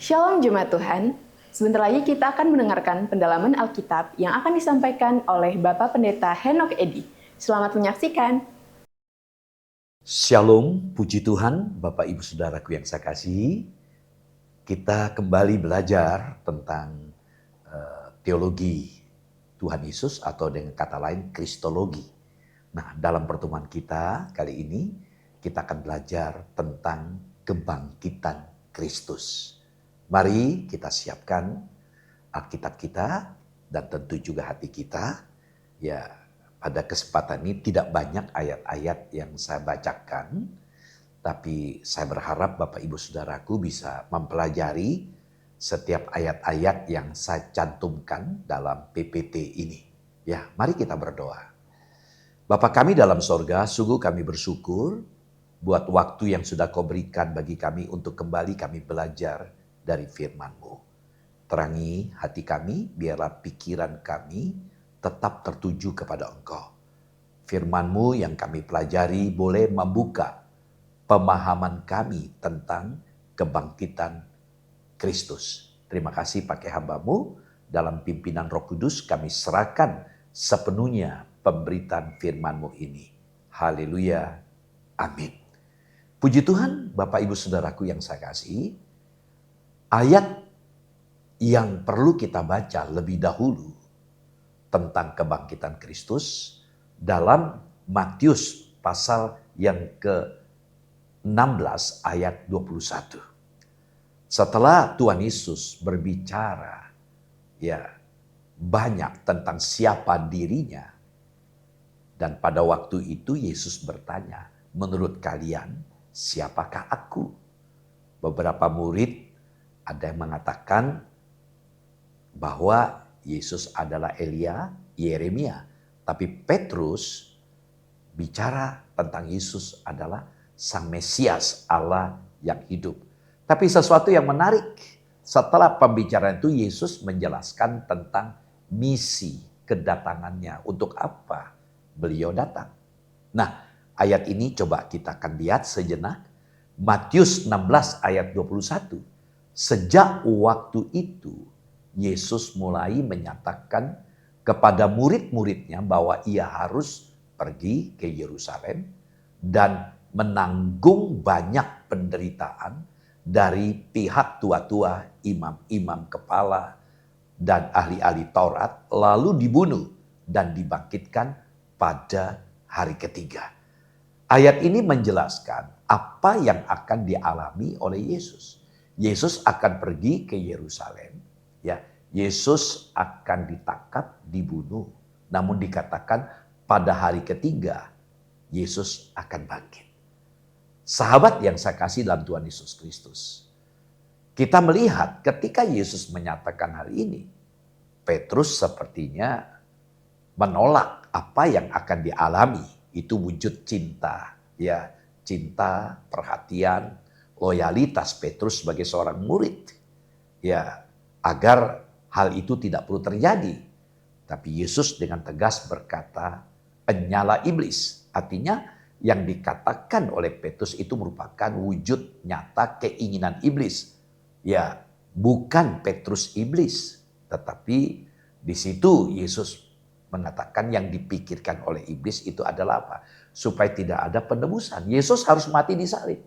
Shalom Jemaat Tuhan, sebentar lagi kita akan mendengarkan pendalaman Alkitab yang akan disampaikan oleh Bapak Pendeta Henok Edi. Selamat menyaksikan. Shalom, puji Tuhan, Bapak Ibu Saudaraku yang saya kasihi. Kita kembali belajar tentang teologi Tuhan Yesus atau dengan kata lain Kristologi. Nah, dalam pertemuan kita kali ini kita akan belajar tentang kebangkitan Kristus. Mari kita siapkan Alkitab kita dan tentu juga hati kita. Ya, pada kesempatan ini tidak banyak ayat-ayat yang saya bacakan, tapi saya berharap Bapak Ibu Saudaraku bisa mempelajari setiap ayat-ayat yang saya cantumkan dalam PPT ini. Ya, mari kita berdoa. Bapa kami dalam sorga, sungguh kami bersyukur buat waktu yang sudah Kau berikan bagi kami untuk kembali kami belajar dari firman-Mu. Terangi hati kami, biarlah pikiran kami tetap tertuju kepada Engkau. Firman-Mu yang kami pelajari boleh membuka pemahaman kami tentang kebangkitan Kristus. Terima kasih pakai hamba-Mu, dalam pimpinan Roh Kudus kami serahkan sepenuhnya pemberitaan firman-Mu ini. Haleluya, amin. Puji Tuhan, Bapak Ibu Saudaraku yang saya kasihi, ayat yang perlu kita baca lebih dahulu tentang kebangkitan Kristus dalam Matius pasal yang ke-16 ayat 21. Setelah Tuhan Yesus berbicara banyak tentang siapa dirinya, dan pada waktu itu Yesus bertanya, menurut kalian siapakah aku? Beberapa murid ada yang mengatakan bahwa Yesus adalah Elia, Yeremia. Tapi Petrus bicara tentang Yesus adalah Sang Mesias, Allah yang hidup. Tapi sesuatu yang menarik, setelah pembicaraan itu Yesus menjelaskan tentang misi kedatangannya. Untuk apa beliau datang? Nah, ayat ini coba kita akan lihat sejenak. Matius 16 ayat 21. Sejak waktu itu, Yesus mulai menyatakan kepada murid-muridnya bahwa ia harus pergi ke Yerusalem dan menanggung banyak penderitaan dari pihak tua-tua, imam-imam kepala, dan ahli-ahli Taurat, lalu dibunuh dan dibangkitkan pada hari ketiga. Ayat ini menjelaskan apa yang akan dialami oleh Yesus. Yesus akan pergi ke Yerusalem. Ya, Yesus akan ditangkap, dibunuh. Namun dikatakan pada hari ketiga Yesus akan bangkit. Sahabat yang saya kasih dalam Tuhan Yesus Kristus, kita melihat ketika Yesus menyatakan hal ini, Petrus sepertinya menolak apa yang akan dialami. Itu wujud cinta, ya, cinta, perhatian, loyalitas Petrus sebagai seorang murid, ya, agar hal itu tidak perlu terjadi. Tapi Yesus dengan tegas berkata, "Enyala iblis." Artinya yang dikatakan oleh Petrus itu merupakan wujud nyata keinginan iblis. Ya, bukan Petrus iblis, tetapi di situ Yesus mengatakan yang dipikirkan oleh iblis itu adalah apa? Supaya tidak ada penebusan. Yesus harus mati di salib.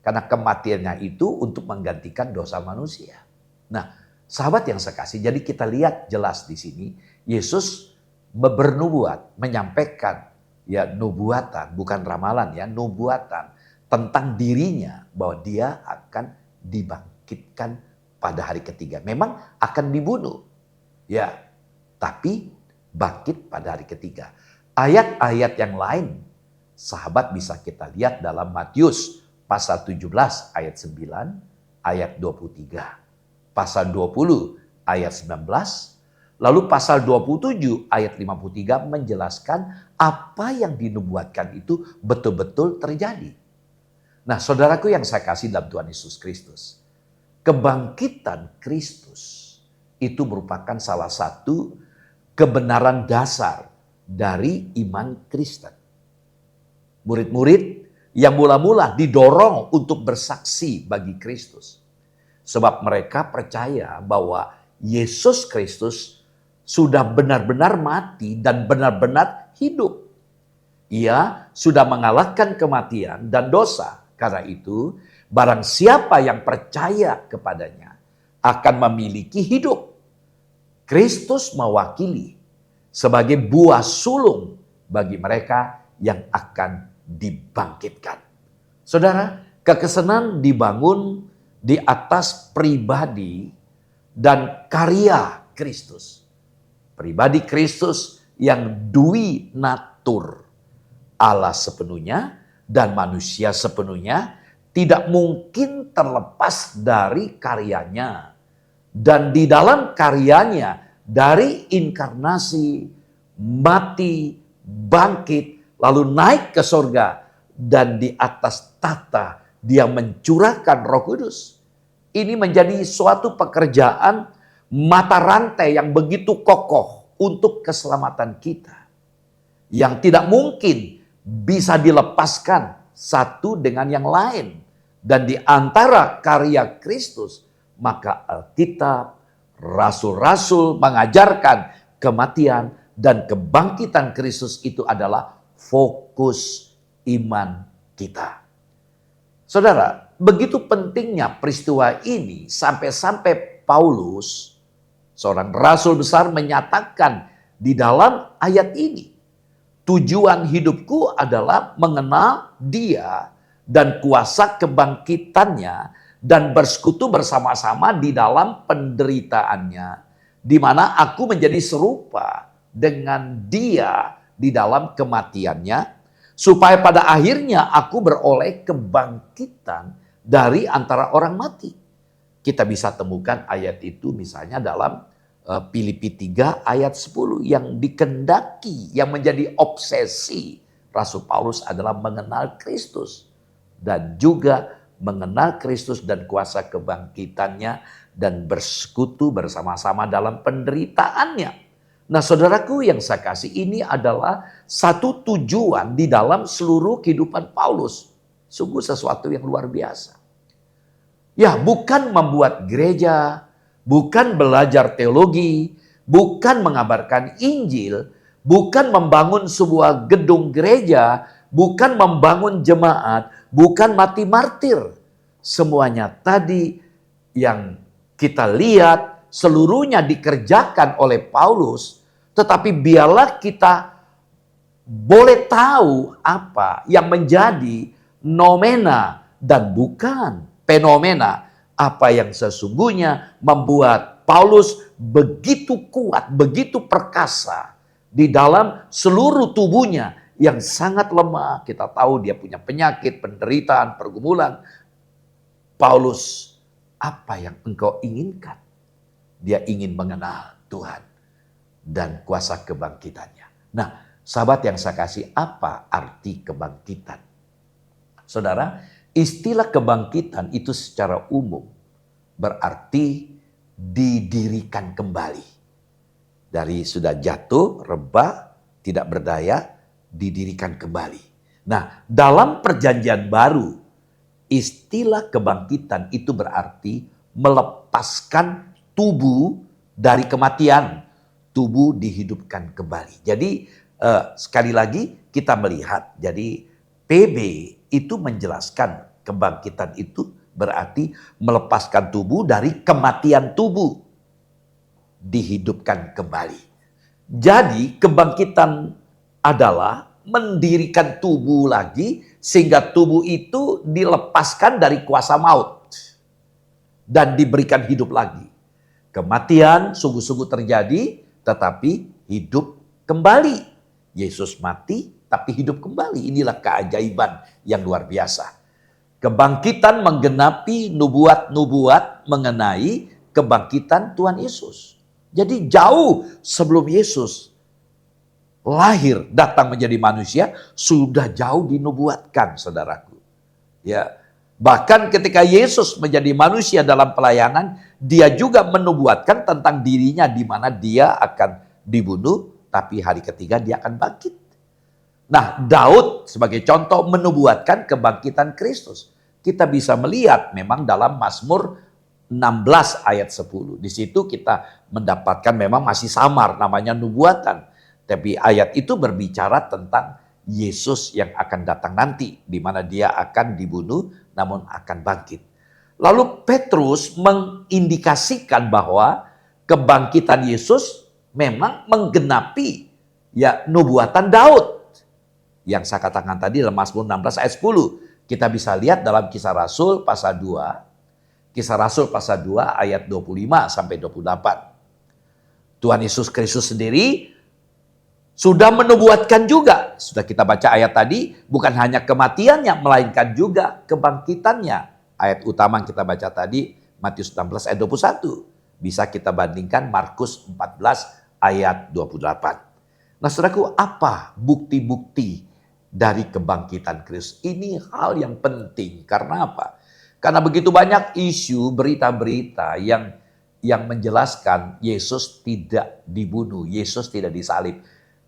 Karena kematiannya itu untuk menggantikan dosa manusia. Nah, sahabat yang saya kasih, jadi kita lihat jelas di sini Yesus bernubuat, menyampaikan nubuatan, bukan ramalan ya, nubuatan tentang dirinya bahwa dia akan dibangkitkan pada hari ketiga. Memang akan dibunuh. Ya, tapi bangkit pada hari ketiga. Ayat-ayat yang lain sahabat bisa kita lihat dalam Matius pasal 17 ayat 9, ayat 23. Pasal 20 ayat 19, lalu pasal 27 ayat 53 menjelaskan apa yang dinubuatkan itu betul-betul terjadi. Nah, saudaraku yang saya kasih dalam Tuhan Yesus Kristus, kebangkitan Kristus itu merupakan salah satu kebenaran dasar dari iman Kristen. Murid-murid yang mula-mula didorong untuk bersaksi bagi Kristus. Sebab mereka percaya bahwa Yesus Kristus sudah benar-benar mati dan benar-benar hidup. Ia sudah mengalahkan kematian dan dosa. Karena itu, barang siapa yang percaya kepadanya akan memiliki hidup. Kristus mewakili sebagai buah sulung bagi mereka yang akan dibangkitkan. Saudara, kekesenan dibangun di atas pribadi dan karya Kristus. Pribadi Kristus yang dui natur Allah sepenuhnya dan manusia sepenuhnya tidak mungkin terlepas dari karyanya. Dan di dalam karyanya dari inkarnasi, mati, bangkit, lalu naik ke surga dan di atas tahta dia mencurahkan Roh Kudus. Ini menjadi suatu pekerjaan mata rantai yang begitu kokoh untuk keselamatan kita. Yang tidak mungkin bisa dilepaskan satu dengan yang lain. Dan di antara karya Kristus, maka Alkitab, rasul-rasul mengajarkan kematian dan kebangkitan Kristus itu adalah fokus iman kita. Saudara, begitu pentingnya peristiwa ini sampai-sampai Paulus, seorang rasul besar, menyatakan di dalam ayat ini, tujuan hidupku adalah mengenal Dia dan kuasa kebangkitannya dan bersekutu bersama-sama di dalam penderitaannya, di mana aku menjadi serupa dengan Dia di dalam kematiannya, supaya pada akhirnya aku beroleh kebangkitan dari antara orang mati. Kita bisa temukan ayat itu misalnya dalam Filipi 3 ayat 10 yang dikendaki, yang menjadi obsesi Rasul Paulus adalah mengenal Kristus dan juga mengenal Kristus dan kuasa kebangkitannya dan bersekutu bersama-sama dalam penderitaannya. Nah, saudaraku yang saya kasih, ini adalah satu tujuan di dalam seluruh kehidupan Paulus. Sungguh sesuatu yang luar biasa. Ya, bukan membuat gereja, bukan belajar teologi, bukan mengabarkan Injil, bukan membangun sebuah gedung gereja, bukan membangun jemaat, bukan mati martir. Semuanya tadi yang kita lihat seluruhnya dikerjakan oleh Paulus, tetapi biarlah kita boleh tahu apa yang menjadi nomena dan bukan fenomena, apa yang sesungguhnya membuat Paulus begitu kuat, begitu perkasa di dalam seluruh tubuhnya yang sangat lemah. Kita tahu dia punya penyakit, penderitaan, pergumulan. Paulus, apa yang engkau inginkan? Dia ingin mengenal Tuhan dan kuasa kebangkitannya. Nah, sahabat yang saya kasih, apa arti kebangkitan? Saudara, istilah kebangkitan itu secara umum berarti didirikan kembali. Dari sudah jatuh, rebah, tidak berdaya, didirikan kembali. Nah, dalam perjanjian baru, istilah kebangkitan itu berarti melepaskan tubuh dari kematian, tubuh dihidupkan kembali. Jadi sekali lagi kita melihat, jadi PB itu menjelaskan kebangkitan itu berarti melepaskan tubuh dari kematian tubuh, dihidupkan kembali. Jadi kebangkitan adalah mendirikan tubuh lagi sehingga tubuh itu dilepaskan dari kuasa maut dan diberikan hidup lagi. Kematian sungguh-sungguh terjadi, tetapi hidup kembali. Yesus mati, tapi hidup kembali. Inilah keajaiban yang luar biasa. Kebangkitan menggenapi nubuat-nubuat mengenai kebangkitan Tuhan Yesus. Jadi jauh sebelum Yesus lahir, datang menjadi manusia, sudah jauh dinubuatkan, saudaraku. Ya, bahkan ketika Yesus menjadi manusia dalam pelayanan, dia juga menubuatkan tentang dirinya di mana dia akan dibunuh, tapi hari ketiga dia akan bangkit. Nah, Daud sebagai contoh menubuatkan kebangkitan Kristus. Kita bisa melihat memang dalam Mazmur 16 ayat 10. Di situ kita mendapatkan memang masih samar namanya nubuatan. Tapi ayat itu berbicara tentang Yesus yang akan datang nanti, di mana dia akan dibunuh namun akan bangkit. Lalu Petrus mengindikasikan bahwa kebangkitan Yesus memang menggenapi ya nubuatan Daud. Yang saya katakan tadi dalam Mazmur 16 ayat 10. Kita bisa lihat dalam Kisah Rasul pasal 2. Kisah Rasul pasal 2 ayat 25 sampai 28. Tuhan Yesus Kristus sendiri sudah menubuatkan juga. Sudah kita baca ayat tadi, bukan hanya kematiannya, melainkan juga kebangkitannya. Ayat utama yang kita baca tadi, Matius 16 ayat 21. Bisa kita bandingkan Markus 14 ayat 28. Nah saudaraku, apa bukti-bukti dari kebangkitan Kristus? Ini hal yang penting. Karena apa? Karena begitu banyak isu, berita-berita yang menjelaskan Yesus tidak dibunuh, Yesus tidak disalib.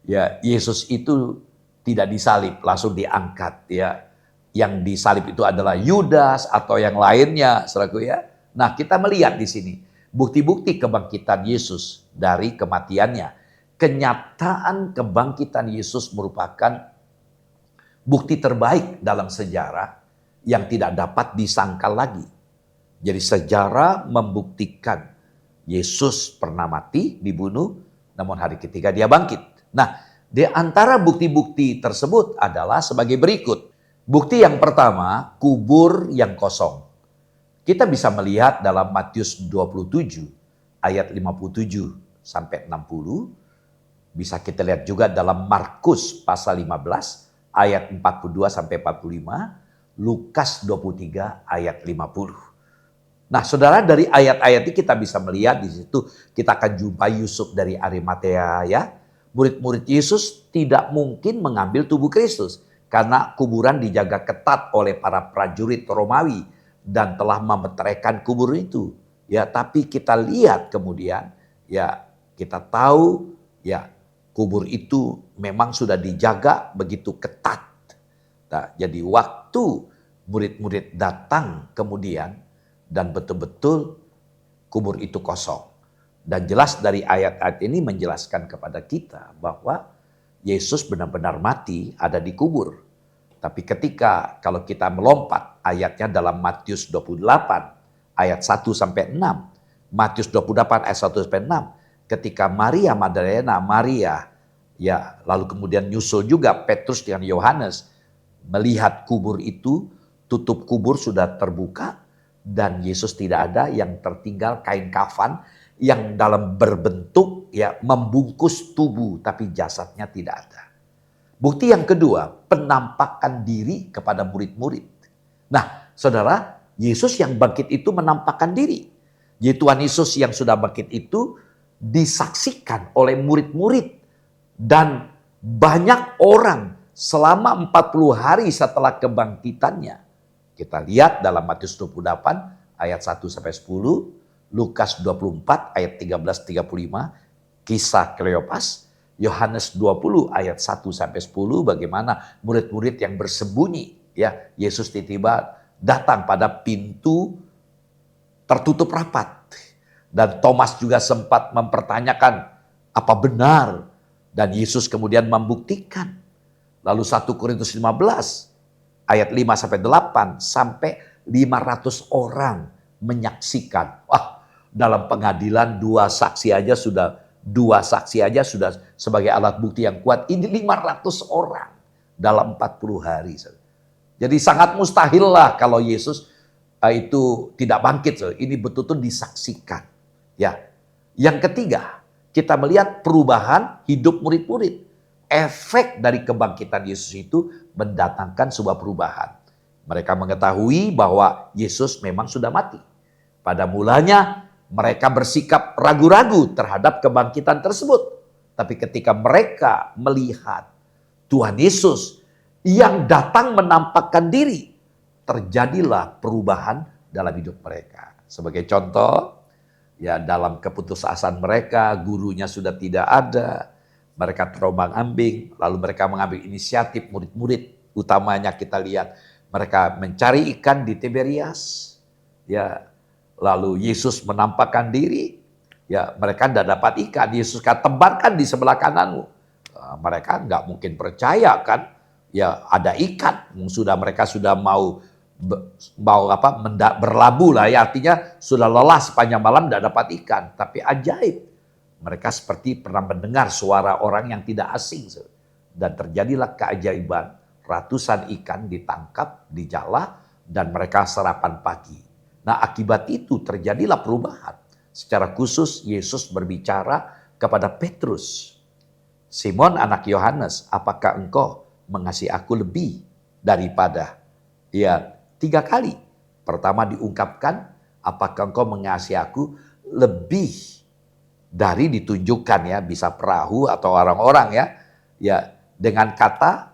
Ya, Yesus itu tidak disalib, langsung diangkat ya. Yang disalib itu adalah Yudas atau yang lainnya, saudaraku ya. Nah, kita melihat di sini bukti-bukti kebangkitan Yesus dari kematiannya. Kenyataan kebangkitan Yesus merupakan bukti terbaik dalam sejarah yang tidak dapat disangkal lagi. Jadi sejarah membuktikan Yesus pernah mati, dibunuh, namun hari ketiga dia bangkit. Nah, di antara bukti-bukti tersebut adalah sebagai berikut. Bukti yang pertama, kubur yang kosong. Kita bisa melihat dalam Matius 27 ayat 57 sampai 60. Bisa kita lihat juga dalam Markus pasal 15 ayat 42 sampai 45, Lukas 23 ayat 50. Nah, saudara, dari ayat-ayat ini kita bisa melihat di situ kita akan jumpa Yusuf dari Arimatea ya. Murid-murid Yesus tidak mungkin mengambil tubuh Kristus karena kuburan dijaga ketat oleh para prajurit Romawi dan telah memeteraikan kubur itu. Ya, tapi kita lihat kemudian ya kita tahu ya kubur itu memang sudah dijaga begitu ketat. Nah, jadi waktu murid-murid datang kemudian dan betul-betul kubur itu kosong. Dan jelas dari ayat-ayat ini menjelaskan kepada kita bahwa Yesus benar-benar mati ada di kubur. Tapi ketika kalau kita melompat ayatnya dalam Matius 28 ayat 1 sampai 6. Matius 28 ayat 1 sampai 6. Ketika Maria Magdalena, Maria ya lalu kemudian nyusul juga Petrus dengan Yohanes melihat kubur itu, tutup kubur sudah terbuka dan Yesus tidak ada, yang tertinggal kain kafan yang dalam berbentuk ya membungkus tubuh tapi jasadnya tidak ada. Bukti yang kedua, penampakan diri kepada murid-murid. Nah, saudara, Yesus yang bangkit itu menampakkan diri. Jadi Tuhan Yesus yang sudah bangkit itu disaksikan oleh murid-murid dan banyak orang selama 40 hari setelah kebangkitannya. Kita lihat dalam Matius 28 ayat 1 sampai 10, Lukas 24 ayat 13-35, kisah Kleopas, Yohanes 20 ayat 1 sampai 10, bagaimana murid-murid yang bersembunyi ya, Yesus tiba-tiba datang pada pintu tertutup rapat. Dan Thomas juga sempat mempertanyakan apa benar, dan Yesus kemudian membuktikan. Lalu 1 Korintus 15 ayat 5 sampai 8 sampai 500 orang menyaksikan. Wah, dalam pengadilan dua saksi aja sudah sebagai alat bukti yang kuat. Ini 500 orang dalam 40 hari. Jadi sangat mustahil lah kalau Yesus itu tidak bangkit. Ini betul-betul disaksikan. Ya. Yang ketiga, kita melihat perubahan hidup murid-murid. Efek dari kebangkitan Yesus itu mendatangkan sebuah perubahan. Mereka mengetahui bahwa Yesus memang sudah mati. Pada mulanya mereka bersikap ragu-ragu terhadap kebangkitan tersebut. Tapi ketika mereka melihat Tuhan Yesus yang datang menampakkan diri, terjadilah perubahan dalam hidup mereka. Sebagai contoh, ya dalam keputusasaan mereka, gurunya sudah tidak ada. Mereka terombang-ambing, lalu mereka mengambil inisiatif, murid-murid utamanya kita lihat. Mereka mencari ikan di Tiberias. Ya, Lalu Yesus menampakkan diri, ya mereka tidak dapat ikan. Yesus kata, tebarkan di sebelah kananmu. Mereka nggak mungkin percaya kan, ya ada ikan. Mereka sudah mau berlabuh lah, ya artinya sudah lelah sepanjang malam tidak dapat ikan. Tapi ajaib, mereka seperti pernah mendengar suara orang yang tidak asing. Dan terjadilah keajaiban, ratusan ikan ditangkap, dijala, dan mereka sarapan pagi. Nah, akibat itu terjadilah perubahan. Secara khusus Yesus berbicara kepada Petrus. Simon anak Yohanes, apakah engkau mengasihi aku lebih daripada? Ya, 3 kali. Pertama diungkapkan, apakah engkau mengasihi aku lebih dari ditunjukkan ya, bisa perahu atau orang-orang ya. Ya, dengan kata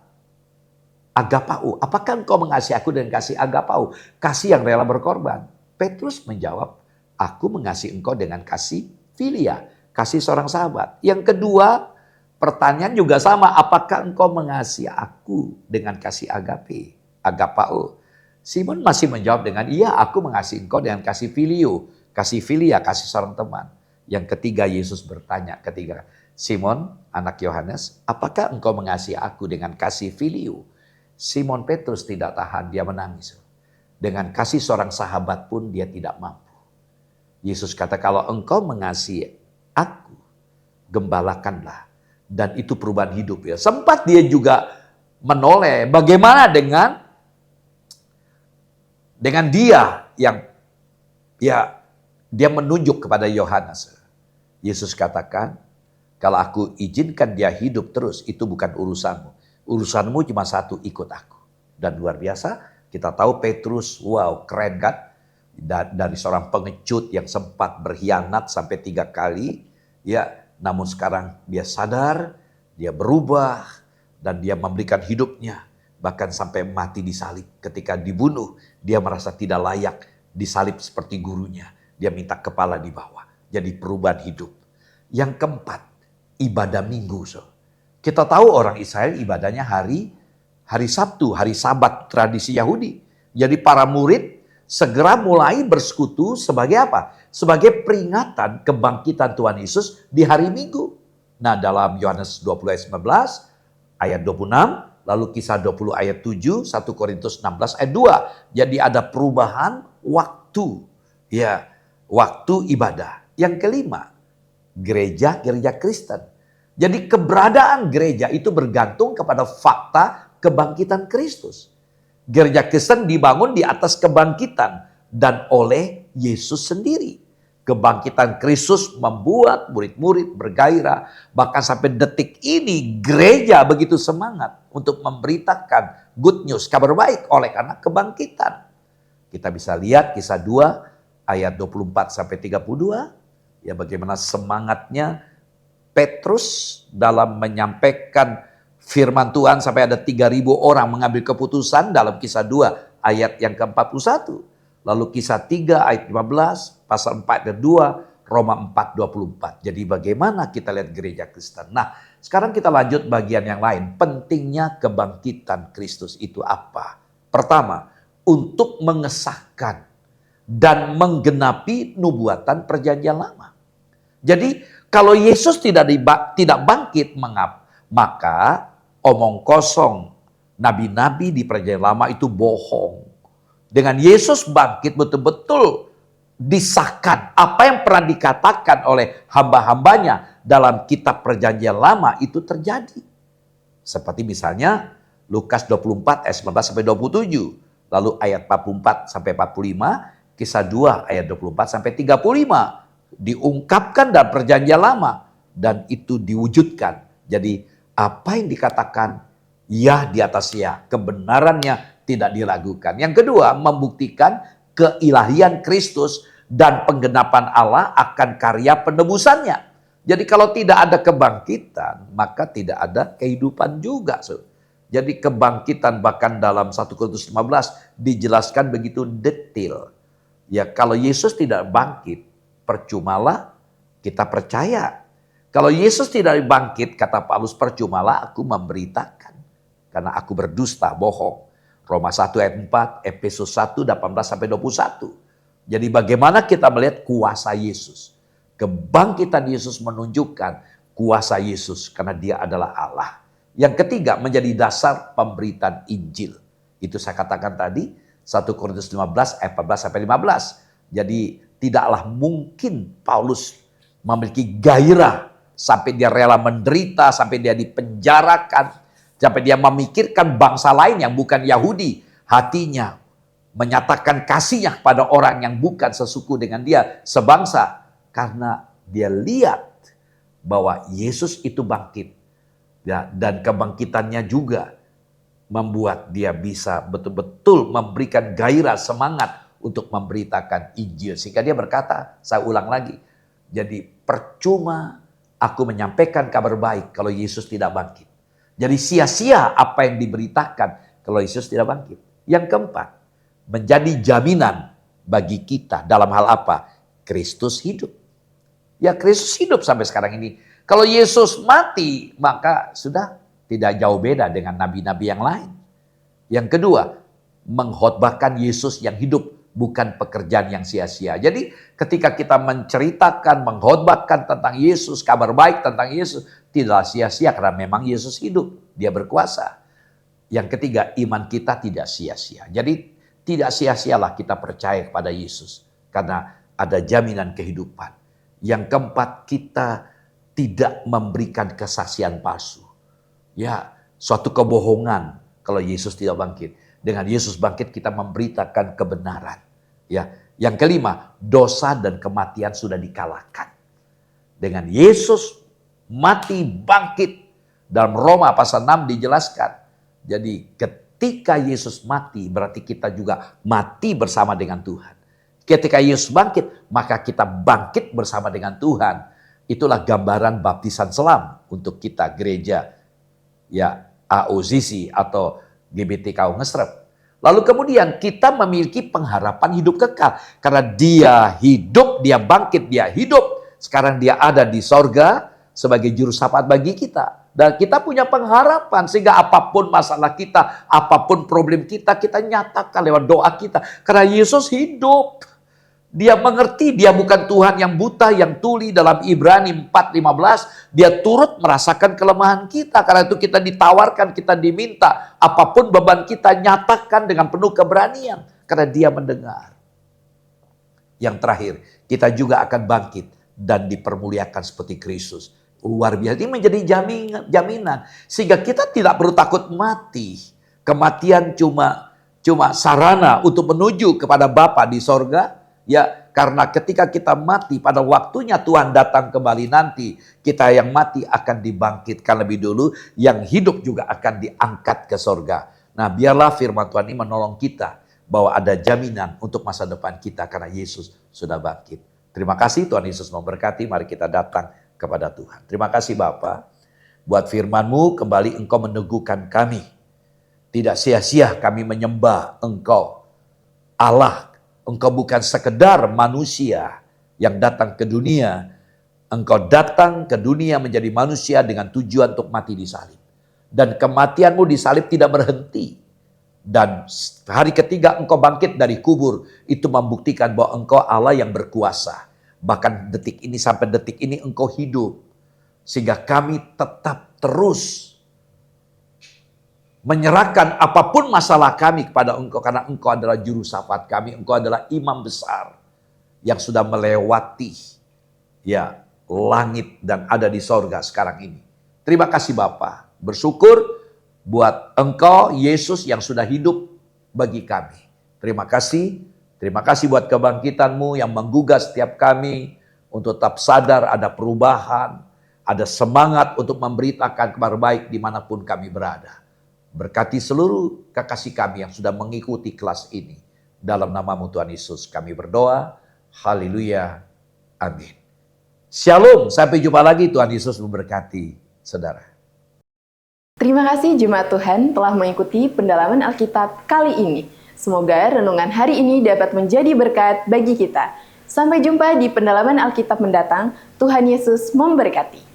agapau. Apakah engkau mengasihi aku dengan kasih agapau? Kasih yang rela berkorban. Petrus menjawab, aku mengasihi engkau dengan kasih filia, kasih seorang sahabat. Yang kedua, pertanyaan juga sama, apakah engkau mengasihi aku dengan kasih agape, agapao? Simon masih menjawab dengan, iya aku mengasihi engkau dengan kasih filio, kasih filia, kasih seorang teman. Yang ketiga Yesus bertanya, Simon anak Yohanes, apakah engkau mengasihi aku dengan kasih filio? Simon Petrus tidak tahan, dia menangis. Dengan kasih seorang sahabat pun dia tidak mampu. Yesus kata, kalau engkau mengasihi aku, gembalakanlah. Dan itu perubahan hidup ya. Sempat dia juga menoleh, bagaimana dengan dia yang ya dia menunjuk kepada Yohanes. Yesus katakan, kalau aku izinkan dia hidup terus, itu bukan urusanmu. Urusanmu cuma satu, ikut aku. Dan luar biasa, kita tahu Petrus, wow keren kan? Dari seorang pengecut yang sempat berkhianat sampai 3 kali, ya, namun sekarang dia sadar, dia berubah, dan dia memberikan hidupnya, bahkan sampai mati disalib. Ketika dibunuh, dia merasa tidak layak disalib seperti gurunya. Dia minta kepala di bawah. Jadi perubahan hidup. Yang keempat, ibadah minggu. Kita tahu orang Israel ibadahnya hari Sabtu, hari Sabat tradisi Yahudi. Jadi para murid segera mulai bersekutu sebagai apa? Sebagai peringatan kebangkitan Tuhan Yesus di hari Minggu. Nah, dalam Yohanes 20 ayat 19, ayat 26, lalu kisah 20 ayat 7, 1 Korintus 16 ayat 2. Jadi ada perubahan waktu. Ya, waktu ibadah. Yang kelima, gereja Kristen. Jadi keberadaan gereja itu bergantung kepada fakta kebangkitan Kristus. Gereja Kristen dibangun di atas kebangkitan dan oleh Yesus sendiri. Kebangkitan Kristus membuat murid-murid bergairah. Bahkan sampai detik ini gereja begitu semangat untuk memberitakan good news, kabar baik oleh karena kebangkitan. Kita bisa lihat kisah 2 ayat 24 sampai 32. Ya bagaimana semangatnya Petrus dalam menyampaikan firman Tuhan sampai ada 3.000 orang mengambil keputusan dalam kisah 2 ayat yang ke-41. Lalu kisah 3 ayat 15, pasal 4 ayat 2, Roma 4 24. Jadi bagaimana kita lihat gereja Kristen. Nah sekarang kita lanjut bagian yang lain. Pentingnya kebangkitan Kristus itu apa? Pertama, untuk mengesahkan dan menggenapi nubuatan perjanjian lama. Jadi kalau Yesus tidak bangkit, maka omong kosong nabi-nabi di perjanjian lama itu bohong. Dengan Yesus bangkit betul-betul disahkan apa yang pernah dikatakan oleh hamba-hambanya dalam kitab perjanjian lama itu terjadi. Seperti misalnya Lukas 24 ayat 19 sampai 27, lalu ayat 44 sampai 45, kisah 2 ayat 24 sampai 35 diungkapkan dalam perjanjian lama dan itu diwujudkan. Jadi apa yang dikatakan ya di atas ya, kebenarannya tidak diragukan. Yang kedua, membuktikan keilahian Kristus dan penggenapan Allah akan karya penebusannya. Jadi kalau tidak ada kebangkitan, maka tidak ada kehidupan juga. Jadi kebangkitan bahkan dalam 1 Korintus 15 dijelaskan begitu detail. Ya kalau Yesus tidak bangkit, percumalah kita percaya. Kalau Yesus tidak bangkit, kata Paulus, percumalah aku memberitakan. Karena aku berdusta, bohong. Roma 1 ayat 4, Efesus 1, 18-21. Jadi bagaimana kita melihat kuasa Yesus? Kebangkitan Yesus menunjukkan kuasa Yesus karena dia adalah Allah. Yang ketiga menjadi dasar pemberitaan Injil. Itu saya katakan tadi 1 Korintus 15 ayat 14 sampai 15. Jadi tidaklah mungkin Paulus memiliki gairah sampai dia rela menderita, sampai dia dipenjarakan, sampai dia memikirkan bangsa lain yang bukan Yahudi. Hatinya menyatakan kasihnya kepada orang yang bukan sesuku dengan dia, sebangsa. Karena dia lihat bahwa Yesus itu bangkit. Ya, dan kebangkitannya juga membuat dia bisa betul-betul memberikan gairah, semangat untuk memberitakan Injil. Sehingga dia berkata, saya ulang lagi, jadi percuma aku menyampaikan kabar baik kalau Yesus tidak bangkit. Jadi sia-sia apa yang diberitakan kalau Yesus tidak bangkit. Yang keempat, menjadi jaminan bagi kita dalam hal apa? Kristus hidup. Ya, Kristus hidup sampai sekarang ini. Kalau Yesus mati, maka sudah tidak jauh beda dengan nabi-nabi yang lain. Yang kedua, mengkhotbahkan Yesus yang hidup, bukan pekerjaan yang sia-sia. Jadi ketika kita menceritakan, mengkhotbahkan tentang Yesus, kabar baik tentang Yesus, tidak sia-sia karena memang Yesus hidup, dia berkuasa. Yang ketiga, iman kita tidak sia-sia. Jadi tidak sia-sialah kita percaya kepada Yesus karena ada jaminan kehidupan. Yang keempat, kita tidak memberikan kesaksian palsu. Ya, suatu kebohongan kalau Yesus tidak bangkit. Dengan Yesus bangkit kita memberitakan kebenaran. Ya, yang kelima, dosa dan kematian sudah dikalahkan. Dengan Yesus mati bangkit, dalam Roma pasal 6 dijelaskan. Jadi ketika Yesus mati berarti kita juga mati bersama dengan Tuhan. Ketika Yesus bangkit, maka kita bangkit bersama dengan Tuhan. Itulah gambaran baptisan selam untuk kita gereja ya AOZC atau GBTKU Ngesrep. Lalu kemudian kita memiliki pengharapan hidup kekal. Karena dia hidup, dia bangkit, dia hidup. Sekarang dia ada di sorga sebagai juru syafaat bagi kita. Dan kita punya pengharapan sehingga apapun masalah kita, apapun problem kita, kita nyatakan lewat doa kita. Karena Yesus hidup. Dia mengerti, dia bukan Tuhan yang buta, yang tuli. Dalam Ibrani 4:15, dia turut merasakan kelemahan kita. Karena itu kita ditawarkan, kita diminta. Apapun beban kita, nyatakan dengan penuh keberanian. Karena dia mendengar. Yang terakhir, kita juga akan bangkit dan dipermuliakan seperti Kristus. Luar biasa, ini menjadi jaminan. Sehingga kita tidak perlu takut mati. Kematian cuma sarana untuk menuju kepada Bapa di sorga. Ya, karena ketika kita mati pada waktunya Tuhan datang kembali nanti, kita yang mati akan dibangkitkan lebih dulu, yang hidup juga akan diangkat ke sorga. Nah, biarlah firman Tuhan ini menolong kita bahwa ada jaminan untuk masa depan kita karena Yesus sudah bangkit. Terima kasih, Tuhan Yesus memberkati. Mari kita datang kepada Tuhan. Terima kasih Bapa, buat firman-Mu kembali Engkau meneguhkan kami. Tidak sia-sia kami menyembah Engkau, Allah. Engkau bukan sekedar manusia yang datang ke dunia. Engkau datang ke dunia menjadi manusia dengan tujuan untuk mati di salib. Dan kematian-Mu di salib tidak berhenti. Dan hari ketiga Engkau bangkit dari kubur. Itu membuktikan bahwa Engkau Allah yang berkuasa. Bahkan detik ini sampai detik ini Engkau hidup. Sehingga kami tetap terus menyerahkan apapun masalah kami kepada Engkau. Karena Engkau adalah juru syafaat kami. Engkau adalah imam besar yang sudah melewati ya langit dan ada di sorga sekarang ini. Terima kasih Bapa. Bersyukur buat Engkau Yesus yang sudah hidup bagi kami. Terima kasih. Terima kasih buat kebangkitan-Mu yang menggugah setiap kami untuk tetap sadar ada perubahan. Ada semangat untuk memberitakan kabar baik dimanapun kami berada. Berkati seluruh kekasih kami yang sudah mengikuti kelas ini. Dalam nama-Mu Tuhan Yesus kami berdoa. Haleluya. Amin. Shalom. Sampai jumpa lagi. Tuhan Yesus memberkati saudara. Terima kasih Jemaat Tuhan telah mengikuti pendalaman Alkitab kali ini. Semoga renungan hari ini dapat menjadi berkat bagi kita. Sampai jumpa di pendalaman Alkitab mendatang. Tuhan Yesus memberkati.